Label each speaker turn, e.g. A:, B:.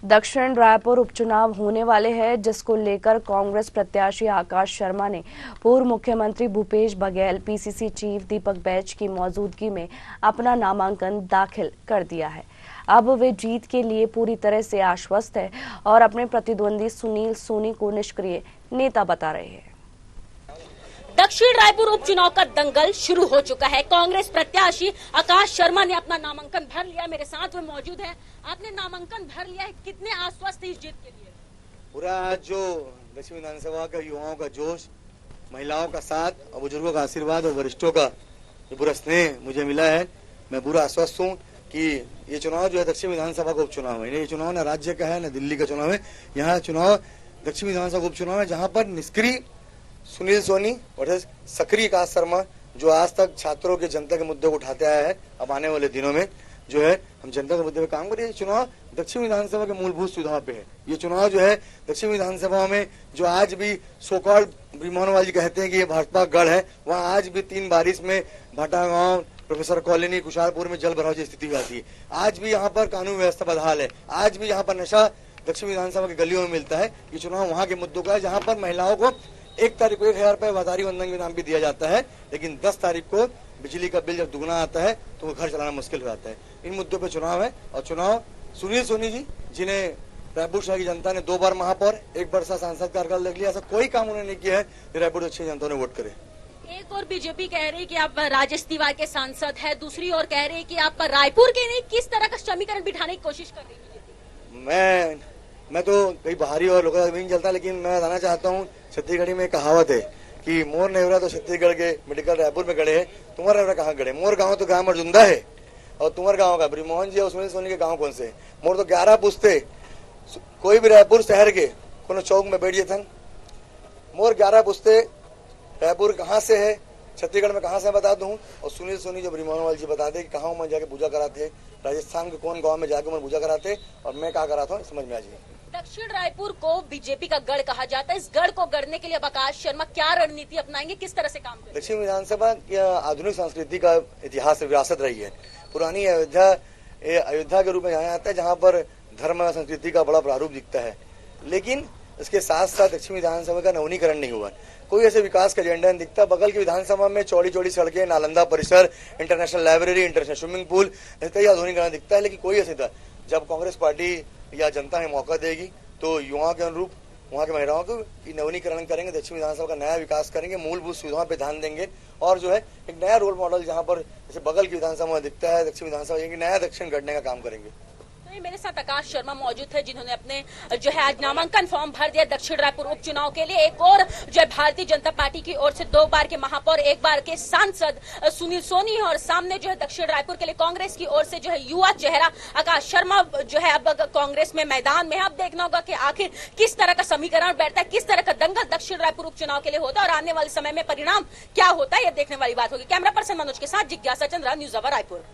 A: दक्षिण रायपुर उपचुनाव होने वाले हैं, जिसको लेकर कांग्रेस प्रत्याशी आकाश शर्मा ने पूर्व मुख्यमंत्री भूपेश बघेल, पीसीसी चीफ दीपक बैज की मौजूदगी में अपना नामांकन दाखिल कर दिया है। अब वे जीत के लिए पूरी तरह से आश्वस्त है और अपने प्रतिद्वंदी सुनील सोनी को निष्क्रिय नेता बता रहे हैं।
B: दक्षिण रायपुर उपचुनाव का दंगल शुरू हो चुका है। कांग्रेस प्रत्याशी आकाश शर्मा ने अपना नामांकन भर लिया। मेरे साथ में मौजूद है। आपने नामांकन भर लिया है, कितने आश्वस्त है इस जीत के लिए?
C: पूरा जो दक्षिण विधानसभा का युवाओं का जोश, महिलाओं का साथ और बुजुर्गों का आशीर्वाद और वरिष्ठों का जो पूरा स्नेह मुझे मिला है, मैं पूरा आश्वस्त हूँ कि ये चुनाव जो है दक्षिण विधानसभा का उपचुनाव है। ये चुनाव न राज्य का है न दिल्ली का चुनाव है। यहाँ चुनाव दक्षिण विधानसभा का उपचुनाव है, जहाँ पर निष्क्रिय सुनील सोनी और सक्रिय आकाश शर्मा जो आज तक छात्रों के जनता के मुद्दे को उठाते आया है, अब आने वाले दिनों में जो है हम जनता के मुद्दे पे काम करें। ये चुनाव दक्षिण विधानसभा के मूलभूत सुधार पे है। ये चुनाव जो है दक्षिण विधानसभा में जो आज भी सोकॉल्ड ब्रिह्मवाल जी कहते हैं कि ये भाजपा गढ़ है, वहाँ आज भी 3 बारिश में भाटागांव, प्रोफेसर कॉलोनी, कुशालपुर में जल भराव की स्थिति आती है। आज भी यहाँ पर कानून व्यवस्था बदहाल है। आज भी यहाँ पर नशा दक्षिण विधानसभा की गलियों में मिलता है। ये चुनाव वहाँ के मुद्दों का है, जहाँ पर महिलाओं को 1 तारीख को 1000 रुपए वादारी बंधन के नाम पे दिया जाता है, लेकिन 10 तारीख को बिजली का बिल जब दुगना आता है तो वो घर चलाना मुश्किल हो जाता है। इन मुद्दों पे चुनाव है और चुनाव सुनील सोनी जी, जिन्हें रायपुर शहर की जनता ने 2 बार महापौर, 1 बार सांसद कार्यकाल देख लिया, ऐसा कोई काम उन्होंने नहीं किया है कि रायपुर अच्छी जनता ने वोट करे।
B: एक और बीजेपी कह रही है कि आप राजेश तिवारी के सांसद है, दूसरी ओर कह रही है कि आप रायपुर के नहीं, किस तरह का समीकरण बिठाने की कोशिश कर रही है?
C: मैं तो कहीं बाहरी और लोकल नहीं चलता, लेकिन मैं बताना चाहता हूँ, छत्तीसगढ़ी में कहावत है कि मोर नेवरा तो छत्तीसगढ़ के मेडिकल रायपुर में गड़े है, तुम्हारा नेवरा कहाँ गड़े? मोर गाँव तो गाँव मरजुंदा है और तुम्हारे गाँव का ब्रिमोहन जी और सुनील सोनी के गाँव कौन से? मोर तो 11 पूछते, कोई भी रायपुर शहर के कोनो चौक में बैठ जाते, मोर 11 पूछते रायपुर कहाँ से है, छत्तीसगढ़ में कहाँ से बता दूं, और सुनील सोनी जो ब्रिह्मवाल जी बता दे कि कहाँ में जाके पूजा कराते, राजस्थान के कौन गांव में जाके मैं पूजा कराते और मैं क्या कराता हूँ, समझ में आ जाए।
B: दक्षिण रायपुर को बीजेपी का गढ़ कहा जाता है। इस गढ़ को गढ़ने के लिए आकाश शर्मा क्या रणनीति अपनाएंगे, किस तरह से काम करेंगे?
C: दक्षिण विधानसभा की आधुनिक संस्कृति का इतिहास विरासत रही है। पुरानी अयोध्या के रूप में यहाँ आता है, जहाँ पर धर्म संस्कृति का बड़ा प्रारूप दिखता है, लेकिन इसके साथ साथ दक्षिण विधानसभा का नवीनीकरण नहीं हुआ। कोई ऐसे विकास का एजेंडा नहीं दिखता। बगल की विधानसभा में चौड़ी चौड़ी सड़कें, नालंदा परिसर, international library, international swimming pool, ऐसा आधुनिकरण दिखता है, लेकिन कोई ऐसे था। जब कांग्रेस पार्टी या जनता हमें मौका देगी तो युवाओं के अनुरूप वहाँ के महिलाओं को नवीनीकरण करेंगे, दक्षिण विधानसभा का नया विकास करेंगे, मूलभूत सुविधाओं पे ध्यान देंगे और जो है एक नया रोल मॉडल जहाँ पर जैसे बगल की विधानसभा में दिखता है, दक्षिण विधानसभा एक नया दक्षिण गढ़ने का काम करेंगे।
B: मेरे साथ आकाश शर्मा मौजूद है, जिन्होंने अपने जो है आज नामांकन फॉर्म भर दिया दक्षिण रायपुर उपचुनाव के लिए। एक और जो है भारतीय जनता पार्टी की ओर से 2 बार के महापौर, 1 बार के सांसद सुनील सोनी, और सामने जो है दक्षिण रायपुर के लिए कांग्रेस की ओर से जो है युवा चेहरा आकाश शर्मा जो है अब कांग्रेस में मैदान में है। अब देखना होगा कि आखिर किस तरह का समीकरण बैठता है, किस तरह का दंगल दक्षिण रायपुर उपचुनाव के लिए होता है और आने वाले समय में परिणाम क्या होता है, यह देखने वाली बात होगी। कैमरा पर्सन मनोज के साथ जिज्ञासा चंद्रा, न्यूज़ 8 रायपुर।